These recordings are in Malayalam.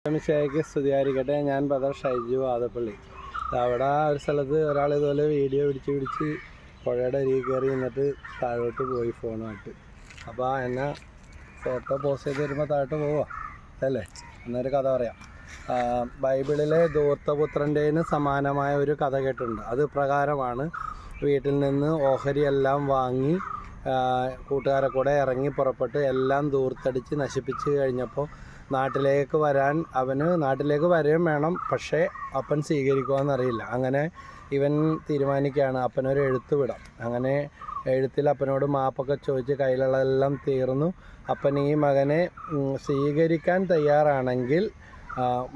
മിശിഹായ്ക്ക് സ്തുതിയായിരിക്കട്ടെ. ഞാൻ ബ്രദർ ഷൈജു ആദപ്പള്ളി. അവിടെ ഒരു സ്ഥലത്ത് ഒരാൾ ഇതുപോലെ വീഡിയോ പിടിച്ച് പുഴയുടെ അരികിൽ കയറി നിന്നിട്ട് താഴോട്ട് പോയി ഫോണുമായിട്ട്. അപ്പോൾ എന്നെ ഫോട്ടോ പോസ്റ്റ് ചെയ്ത് വരുമ്പോൾ താഴോട്ട് പോവുക അല്ലേ എന്നൊരു കഥ പറയാം. ബൈബിളിലെ ധൂർത്തപുത്രൻ്റെന് സമാനമായ ഒരു കഥ കേട്ടിട്ടുണ്ട്. അത് പ്രകാരമാണ് വീട്ടിൽ നിന്ന് ഓഹരിയെല്ലാം വാങ്ങി കൂട്ടുകാരെ കൂടെ ഇറങ്ങി പുറപ്പെട്ട് എല്ലാം ധൂർത്തടിച്ച് നശിപ്പിച്ച് കഴിഞ്ഞപ്പോൾ നാട്ടിലേക്ക് വരികയും വേണം, പക്ഷേ അപ്പൻ സ്വീകരിക്കുവാന്നറിയില്ല. അങ്ങനെ ഇവൻ തീരുമാനിക്കുകയാണ് അപ്പനൊരു എഴുത്ത് വിടാം. അങ്ങനെ എഴുത്തിൽ അപ്പനോട് മാപ്പൊക്കെ ചോദിച്ച് കയ്യിലുള്ളതെല്ലാം തീർന്നു. അപ്പൻ ഈ മകനെ സ്വീകരിക്കാൻ തയ്യാറാണെങ്കിൽ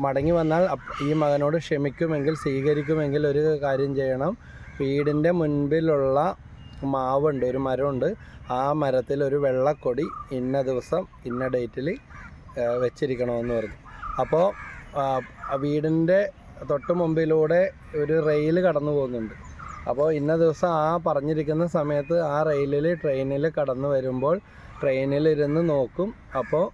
മടങ്ങി വന്നാൽ ഈ മകനോട് ക്ഷമിക്കുമെങ്കിൽ സ്വീകരിക്കുമെങ്കിൽ ഒരു കാര്യം ചെയ്യണം. വീടിൻ്റെ മുൻപിലുള്ള മാവുണ്ട്, ഒരു മരമുണ്ട്. ആ മരത്തിൽ ഒരു വെള്ളക്കൊടി ഇന്ന ദിവസം ഇന്ന ഡേറ്റിൽ വെച്ചിരിക്കണമെന്ന് പറഞ്ഞു. അപ്പോൾ വീടിൻ്റെ തൊട്ട് മുമ്പിലൂടെ ഒരു റെയിൽ കടന്നു പോകുന്നുണ്ട്. അപ്പോൾ ഇന്ന ദിവസം ആ പറഞ്ഞിരിക്കുന്ന സമയത്ത് ആ ട്രെയിനിൽ കടന്നു വരുമ്പോൾ ട്രെയിനിലിരുന്ന് നോക്കും. അപ്പോൾ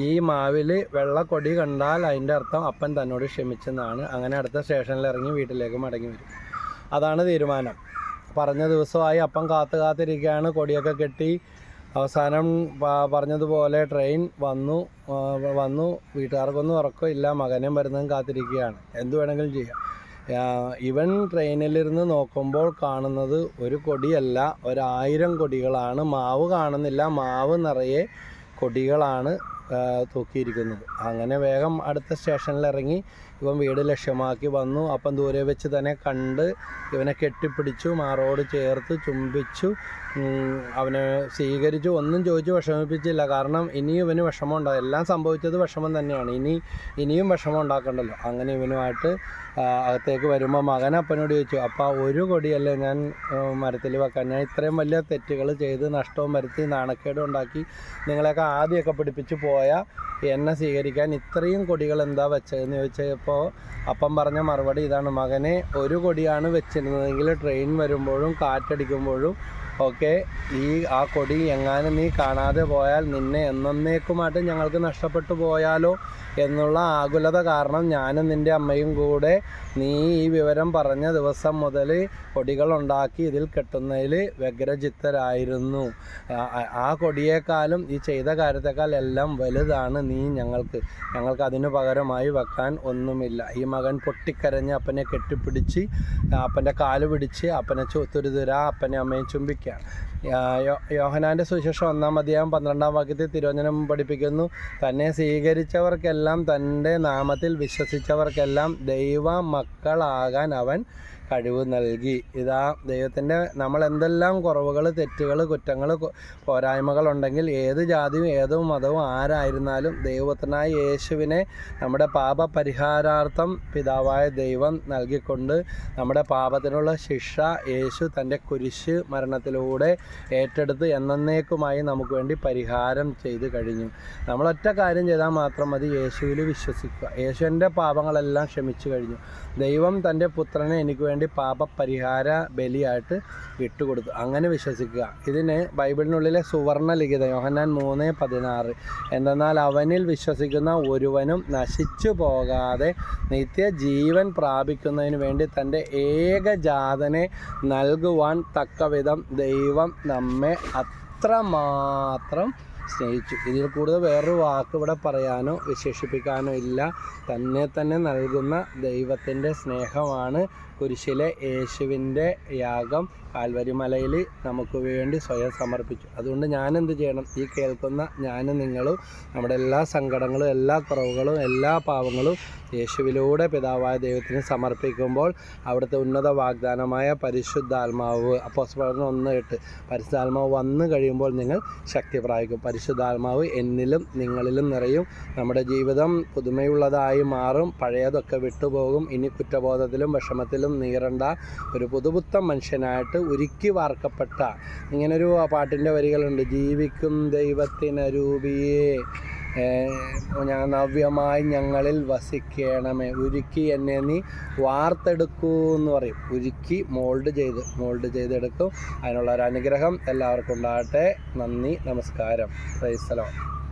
ഈ മാവിൽ വെള്ളക്കൊടി കണ്ടാൽ അതിൻ്റെ അർത്ഥം അപ്പൻ തന്നോട് ക്ഷമിച്ചെന്നാണ്. അങ്ങനെ അടുത്ത സ്റ്റേഷനിൽ ഇറങ്ങി വീട്ടിലേക്ക് മടങ്ങി വരും. അതാണ് തീരുമാനം. പറഞ്ഞ ദിവസമായി അപ്പൻ കാത്തിരിക്കുകയാണ്. കൊടിയൊക്കെ കെട്ടി അവസാനം പറഞ്ഞതുപോലെ ട്രെയിൻ വന്നു. വീട്ടുകാർക്കൊന്നും ഉറക്കമില്ല, മകനും വരുന്നതും കാത്തിരിക്കുകയാണ്. എന്തു വേണമെങ്കിലും ചെയ്യാം. ഇവൻ ട്രെയിനിലിരുന്ന് നോക്കുമ്പോൾ കാണുന്നത് ഒരു കൊടിയല്ല, 1000 കൊടികളാണ്. മാവ് കാണുന്നില്ല, മാവ് നിറയെ കൊടികളാണ് തൂക്കിയിരിക്കുന്നത്. അങ്ങനെ വേഗം അടുത്ത സ്റ്റേഷനിൽ ഇറങ്ങി ഇവൻ വീട് ലക്ഷ്യമാക്കി വന്നു. അപ്പം ദൂരെ വെച്ച് തന്നെ കണ്ട് ഇവനെ കെട്ടിപ്പിടിച്ചു, മാറോട് ചേർത്ത് ചുംബിച്ചു, അവനെ സ്വീകരിച്ചു. ഒന്നും ചോദിച്ച് വിഷമിപ്പിച്ചില്ല. കാരണം ഇനിയും ഇവന് വിഷമം ഉണ്ടാകും. എല്ലാം സംഭവിച്ചത് വിഷമം തന്നെയാണ്. ഇനിയും വിഷമം ഉണ്ടാക്കണ്ടല്ലോ. അങ്ങനെ ഇവനുമായിട്ട് അകത്തേക്ക് വരുമ്പോൾ മകൻ അപ്പനോട് ചോദിച്ചു, അപ്പോൾ ഒരു കൊടിയല്ലേ ഞാൻ മരത്തിൽ വെക്കാൻ? ഞാൻ ഇത്രയും വലിയ തെറ്റുകൾ ചെയ്ത് നഷ്ടവും വരുത്തി നാണക്കേടും ഉണ്ടാക്കി നിങ്ങളെയൊക്കെ ആദ്യമൊക്കെ പിടിപ്പിച്ച് പോയാൽ എന്നെ സ്വീകരിക്കാൻ ഇത്രയും കൊടികൾ എന്താ വെച്ചതെന്ന് ചോദിച്ചപ്പോൾ അപ്പം പറഞ്ഞ മറുപടി ഇതാണ്: മകനെ, ഒരു കൊടിയാണ് വെച്ചിരുന്നതെങ്കിൽ ട്രെയിൻ വരുമ്പോഴും കാറ്റടിക്കുമ്പോഴും ഒക്കെ ആ കൊടി എങ്ങാനും നീ കാണാതെ പോയാൽ നിന്നെ എന്നേക്കുമായിട്ട് ഞങ്ങൾക്ക് നഷ്ടപ്പെട്ടു പോയാലോ എന്നുള്ള ആകുലത കാരണം ഞാനും നിൻ്റെ അമ്മയും കൂടെ നീ ഈ വിവരം പറഞ്ഞ ദിവസം മുതൽ കൊടികളുണ്ടാക്കി ഇതിൽ കെട്ടുന്നതിൽ വ്യഗ്രചിത്തരായിരുന്നു. ആ കൊടിയേക്കാളും ഈ ചെയ്ത കാര്യത്തെക്കാൾ എല്ലാം വലുതാണ് നീ ഞങ്ങൾക്ക് അതിനു പകരമായി വെക്കാൻ ഒന്നുമില്ല. ഈ മകൻ പൊട്ടിക്കരഞ്ഞ് അപ്പനെ കെട്ടിപ്പിടിച്ച് അപ്പൻ്റെ കാല് പിടിച്ച് അപ്പനെ തുരുതുര അപ്പനെ അമ്മയും ചുംബിക്കുകയാണ്. യോഹന്നാൻ്റെ സുവിശേഷം 1-ാം അധ്യായം 12-ാം വാക്യത്തിൽ തിരുവചനം പഠിപ്പിക്കുന്നു: തന്നെ സ്വീകരിച്ചവർക്കെല്ലാം തൻ്റെ നാമത്തിൽ വിശ്വസിച്ചവർക്കെല്ലാം ദൈവ മക്കളാകാൻ അവൻ കഴിവ് നൽകി. ഇതാ ദൈവത്തിൻ്റെ നമ്മൾ എന്തെല്ലാം കുറവുകൾ, തെറ്റുകൾ, കുറ്റങ്ങൾ, പോരായ്മകളുണ്ടെങ്കിൽ ഏത് ജാതിയും ഏത് മതവും ആരായിരുന്നാലും ദൈവത്തിനായ യേശുവിനെ നമ്മുടെ പാപപരിഹാരാർത്ഥം പിതാവായ ദൈവം നൽകിക്കൊണ്ട് നമ്മുടെ പാപത്തിനുള്ള ശിക്ഷ യേശു തൻ്റെ കുരിശ് മരണത്തിലൂടെ ഏറ്റെടുത്ത് എന്നേക്കുമായി നമുക്ക് വേണ്ടി പരിഹാരം ചെയ്ത് കഴിഞ്ഞു. നമ്മളൊറ്റ കാര്യം ചെയ്താൽ മാത്രം മതി: യേശുവിൽ വിശ്വസിക്കുക. യേശുവിൻ്റെ പാപങ്ങളെല്ലാം ക്ഷമിച്ചു കഴിഞ്ഞു. ദൈവം തൻ്റെ പുത്രനെ എനിക്ക് വേണ്ടി പാപപരിഹാര ബലിയായിട്ട് വിട്ടുകൊടുത്തു. അങ്ങനെ വിശ്വസിക്കുക. ഇതിന് ബൈബിളിനുള്ളിലെ സുവർണ ലിഖിതം യോഹന്നാൻ 3:16: എന്തെന്നാൽ അവനിൽ വിശ്വസിക്കുന്ന ഒരുവനും നശിച്ചു പോകാതെ നിത്യജീവൻ പ്രാപിക്കുന്നതിന് വേണ്ടി തൻ്റെ ഏകജാതനെ നൽകുവാൻ തക്കവിധം ദൈവം നമ്മെ അത്രമാത്രം സ്നേഹിച്ചു. ഇതിൽ കൂടുതൽ വേറൊരു വാക്ക് ഇവിടെ പറയാനോ വിശേഷിപ്പിക്കാനോ ഇല്ല. തന്നെ നൽകുന്ന ദൈവത്തിൻ്റെ സ്നേഹമാണ് കുരിശിലെ യേശുവിൻ്റെ യാഗം. കാൽവരിമലയിൽ നമുക്ക് വേണ്ടി സ്വയം സമർപ്പിച്ചു. അതുകൊണ്ട് ഞാനെന്ത് ചെയ്യണം? ഈ കേൾക്കുന്ന ഞാനും നിങ്ങളും നമ്മുടെ എല്ലാ സങ്കടങ്ങളും, എല്ലാ കുറവുകളും, എല്ലാ പാവങ്ങളും യേശുവിലൂടെ പിതാവായ ദൈവത്തിന് സമർപ്പിക്കുമ്പോൾ അവിടുത്തെ ഉന്നത വാഗ്ദാനമായ പരിശുദ്ധാത്മാവ്, അപ്പോസ്തലർ 1:8, പരിശുദ്ധാത്മാവ് വന്നു കഴിയുമ്പോൾ നിങ്ങൾ ശക്തി പ്രാപിക്കും. പരിശുദ്ധാത്മാവ് എന്നിലും നിങ്ങളിലും നിറയും. നമ്മുടെ ജീവിതം പുതുമയുള്ളതായി മാറും. പഴയതൊക്കെ വിട്ടുപോകും. ഇനി കുറ്റബോധത്തിലും വിഷമത്തിലും നീറണ്ട ഒരു പുതുപുത്തൻ മനുഷ്യനായിട്ട് ഉരുക്കി വാർക്കപ്പെട്ട, ഇങ്ങനൊരു പാട്ടിൻ്റെ വരികളുണ്ട്: ജീവിക്കും ദൈവത്തിനരൂപിയേ നവ്യമായി ഞങ്ങളിൽ വസിക്കണമേ, ഉരുക്കി എന്നെ നീ വാർത്തെടുക്കൂ എന്ന് പറയും. ഉരുക്കി മോൾഡ് ചെയ്തെടുക്കും. അതിനുള്ള ഒരു അനുഗ്രഹം എല്ലാവർക്കും ഉണ്ടാകട്ടെ. നന്ദി, നമസ്കാരം. Praise the Lord.